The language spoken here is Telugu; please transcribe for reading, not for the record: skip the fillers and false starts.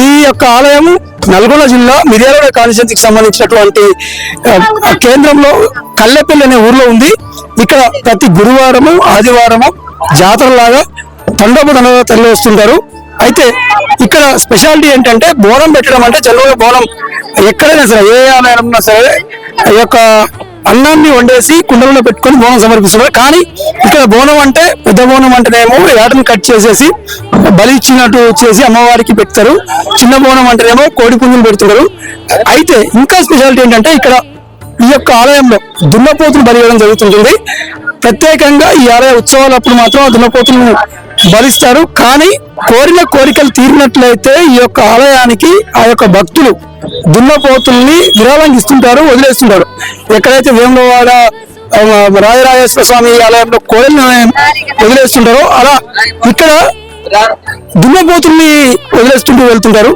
ఈ యొక్క ఆలయం నల్గొండ జిల్లా మిర్యాలగూడ కాన్స్టిట్యున్సీకి సంబంధించినటువంటి కేంద్రంలో కల్లెపల్లి అనే ఊర్లో ఉంది. ఇక్కడ ప్రతి గురువారము ఆదివారము జాతరలాగా తండోపతండోగా తరలి వస్తుంటారు. అయితే ఇక్కడ స్పెషాలిటీ ఏంటంటే బోనం పెట్టడం. అంటే జనరల్గా బోనం ఎక్కడైనా సరే ఏ ఆలయంలో సరే ఈ యొక్క అన్నాన్ని వండేసి కుండలలో పెట్టుకొని బోనం సమర్పిస్తున్నారు. కానీ ఇక్కడ బోనం అంటే పెద్ద బోనం అంటేనేమో యాటను కట్ చేసేసి బలి ఇచ్చినట్టు చేసి అమ్మవారికి పెడతారు. చిన్న బోనం అంటేనేమో కోడి పుంజులు పెడుతుంటారు. అయితే ఇంకా స్పెషాలిటీ ఏంటంటే ఇక్కడ ఈ యొక్క ఆలయంలో దున్నపోతులు బలి ఇవ్వడం జరుగుతుంటుంది. ప్రత్యేకంగా ఈ ఆలయ ఉత్సవాలప్పుడు మాత్రం ఆ దున్నపోతులను బలిస్తారు. కానీ కోరిన కోరికలు తీరినట్లయితే ఈ యొక్క ఆలయానికి ఆ యొక్క భక్తులు దున్నపోతుల్ని విరాళంగా ఇస్తుంటారు, వదిలేస్తుంటారు. ఎక్కడైతే వేములవాడ రాజరాజేశ్వర స్వామి ఆలయంలో కోరిని వదిలేస్తుంటారో అలా ఇక్కడ దున్నపోతుల్ని వదిలేస్తుంటూ వెళ్తుంటారు.